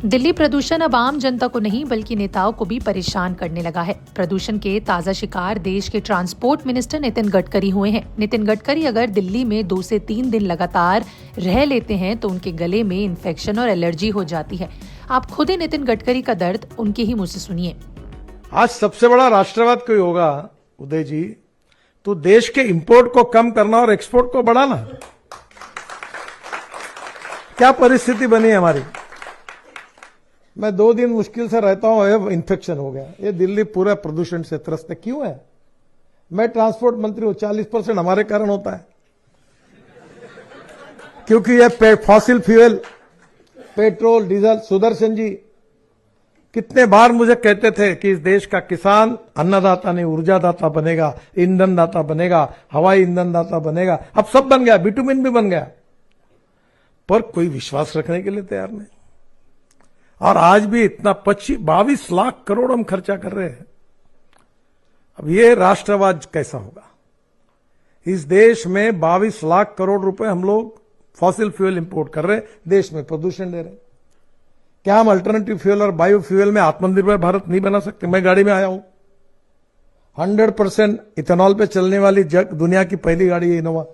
दिल्ली प्रदूषण अब आम जनता को नहीं बल्कि नेताओं को भी परेशान करने लगा है। प्रदूषण के ताजा शिकार देश के ट्रांसपोर्ट मिनिस्टर नितिन गडकरी हुए हैं। नितिन गडकरी अगर दिल्ली में 2 से 3 दिन लगातार रह लेते हैं तो उनके गले में इन्फेक्शन और एलर्जी हो जाती है। आप खुद ही नितिन गडकरी का दर्द उनके ही मुंह से सुनिए। आज सबसे बड़ा राष्ट्रवाद कोई होगा उदय जी, तो देश के इंपोर्ट को कम करना और एक्सपोर्ट को बढ़ाना। क्या परिस्थिति बनी है हमारी। मैं 2 दिन मुश्किल से रहता हूं, इन्फेक्शन हो गया। ये दिल्ली पूरा प्रदूषण से त्रस्त है। क्यों है? मैं ट्रांसपोर्ट मंत्री हूं, 40% हमारे कारण होता है, क्योंकि ये fossil fuel, petrol, diesel. Sudarshan ji कितने बार मुझे कहते थे कि इस देश का किसान अन्नदाता नहीं ऊर्जादाता बनेगा, ईंधन दाता बनेगा, हवाई ईंधन दाता बनेगा। अब सब बन गया, बिटुमिन भी बन गया, पर कोई विश्वास रखने के लिए तैयार नहीं। और आज भी इतना 22 लाख करोड़ हम खर्चा कर रहे हैं। अब ये राष्ट्रवाद कैसा होगा? इस देश में 22 लाख करोड़ रुपए हम लोग फॉसिल फ्यूल इंपोर्ट कर रहे हैं, देश में प्रदूषण दे रहे हैं। क्या हम अल्टरनेटिव फ्यूल और बायोफ्यूल में आत्मनिर्भर भारत नहीं बना सकते? मैं गाड़ी में आया हूं, 100% इथेनॉल पे चलने वाली दुनिया की पहली गाड़ी है इनोवा।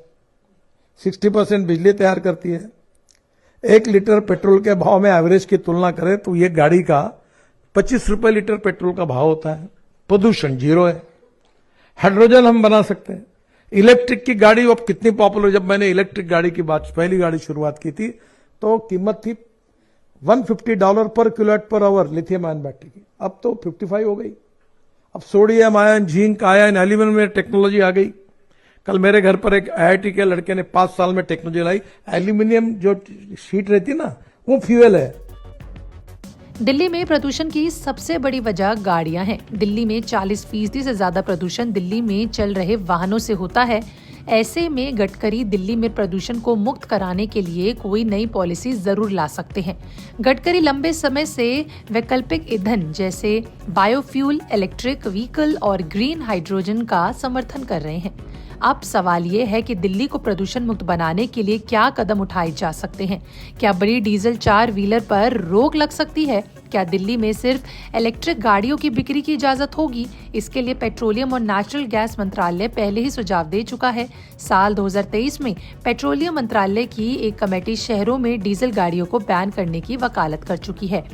60% बिजली तैयार करती है। 1 लीटर पेट्रोल के भाव में एवरेज की तुलना करें तो ये गाड़ी का 25 रुपए लीटर पेट्रोल का भाव होता है। प्रदूषण 0 है। हाइड्रोजन हम बना सकते हैं। इलेक्ट्रिक की गाड़ी अब कितनी पॉपुलर। जब मैंने इलेक्ट्रिक गाड़ी की पहली गाड़ी शुरुआत की थी तो कीमत थी $150 पर kWh लिथियम आयन बैटरी की। अब तो 55 हो गई। अब sodium ion, zinc ion, aluminium में टेक्नोलॉजी आ गई। कल मेरे घर पर एक IIT के लड़के ने 5 साल में टेक्नोलॉजी लाई। एल्यूमिनियम जो शीट रहती ना, वो फ्यूल है। दिल्ली में प्रदूषण की सबसे बड़ी वजह गाड़ियां हैं। दिल्ली में 40% से ज्यादा प्रदूषण दिल्ली में चल रहे वाहनों से होता है। ऐसे में गडकरी दिल्ली में प्रदूषण को मुक्त कराने के लिए कोई नई पॉलिसी जरूर ला सकते हैं। गडकरी लंबे समय से वैकल्पिक ईंधन जैसे बायोफ्यूल, इलेक्ट्रिक व्हीकल और ग्रीन हाइड्रोजन का समर्थन कर रहे हैं। अब सवाल ये है कि दिल्ली को प्रदूषण मुक्त बनाने के लिए क्या कदम उठाए जा सकते हैं। क्या बड़ी डीजल 4 व्हीलर पर रोक लग सकती है? क्या दिल्ली में सिर्फ इलेक्ट्रिक गाड़ियों की बिक्री की इजाजत होगी? इसके लिए पेट्रोलियम और नेचुरल गैस मंत्रालय पहले ही सुझाव दे चुका है। साल 2023 में पेट्रोलियम मंत्रालय की एक कमेटी शहरों में डीजल गाड़ियों को बैन करने की वकालत कर चुकी है।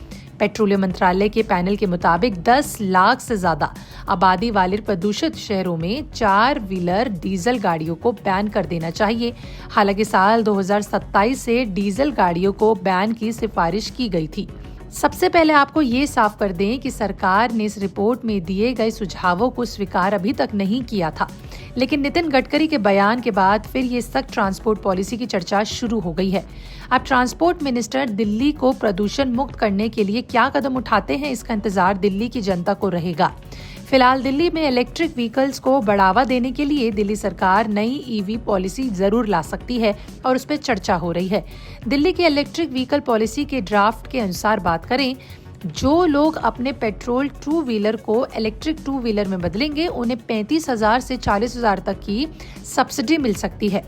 पेट्रोलियम मंत्रालय के पैनल के मुताबिक 10 लाख से ज्यादा आबादी वाले प्रदूषित शहरों में 4 व्हीलर डीजल गाड़ियों को बैन कर देना चाहिए। हालांकि साल 2027 से डीजल गाड़ियों को बैन की सिफारिश की गई थी। सबसे पहले आपको ये साफ कर दें कि सरकार ने इस रिपोर्ट में दिए गए सुझावों को स्वीकार अभी तक नहीं किया था, लेकिन नितिन गडकरी के बयान के बाद फिर ये सख्त ट्रांसपोर्ट पॉलिसी की चर्चा शुरू हो गई है। अब ट्रांसपोर्ट मिनिस्टर दिल्ली को प्रदूषण मुक्त करने के लिए क्या कदम उठाते हैं, इसका इंतजार दिल्ली की जनता को रहेगा। फिलहाल दिल्ली में इलेक्ट्रिक व्हीकल्स को बढ़ावा देने के लिए दिल्ली सरकार नई EV पॉलिसी जरूर ला सकती है और उस पर चर्चा हो रही है। दिल्ली की इलेक्ट्रिक व्हीकल पॉलिसी के ड्राफ्ट के अनुसार बात करें, जो लोग अपने पेट्रोल 2 व्हीलर को इलेक्ट्रिक 2 व्हीलर में बदलेंगे उन्हें 35,000 से 40,000 तक की सब्सिडी मिल सकती है।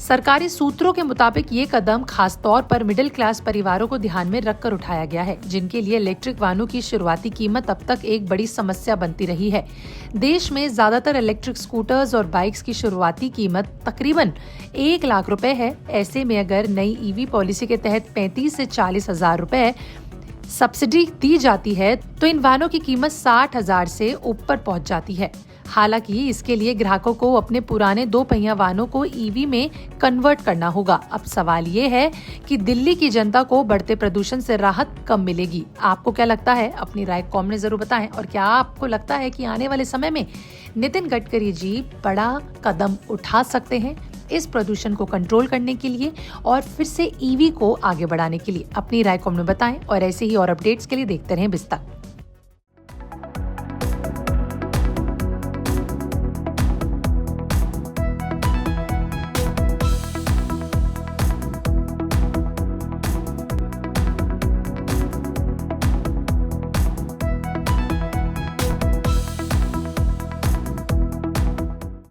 सरकारी सूत्रों के मुताबिक ये कदम खास तौर पर मिडिल क्लास परिवारों को ध्यान में रखकर उठाया गया है, जिनके लिए इलेक्ट्रिक वाहनों की शुरुआती कीमत अब तक एक बड़ी समस्या बनती रही है। देश में ज्यादातर इलेक्ट्रिक स्कूटर्स और बाइक्स की शुरुआती कीमत तकरीबन 1 लाख रुपए है। ऐसे में अगर नई EV पॉलिसी के तहत 35 से 40,000 रुपए सब्सिडी दी जाती है तो इन वाहनों की कीमत 60,000 से ऊपर पहुंच जाती है। हालांकि इसके लिए ग्राहकों को अपने पुराने 2 पहिया वाहनों को EV में कन्वर्ट करना होगा। अब सवाल ये है कि दिल्ली की जनता को बढ़ते प्रदूषण से राहत कब मिलेगी? आपको क्या लगता है? अपनी राय कमेंट में जरूर बताएं। और क्या आपको लगता है कि आने वाले समय में नितिन गडकरी जी बड़ा कदम उठा सकते हैं इस प्रदूषण को कंट्रोल करने के लिए और फिर से EV को आगे बढ़ाने के लिए? अपनी राय कमेंट में बताएं और ऐसे ही और अपडेट्स के लिए देखते रहें बिज़ तक।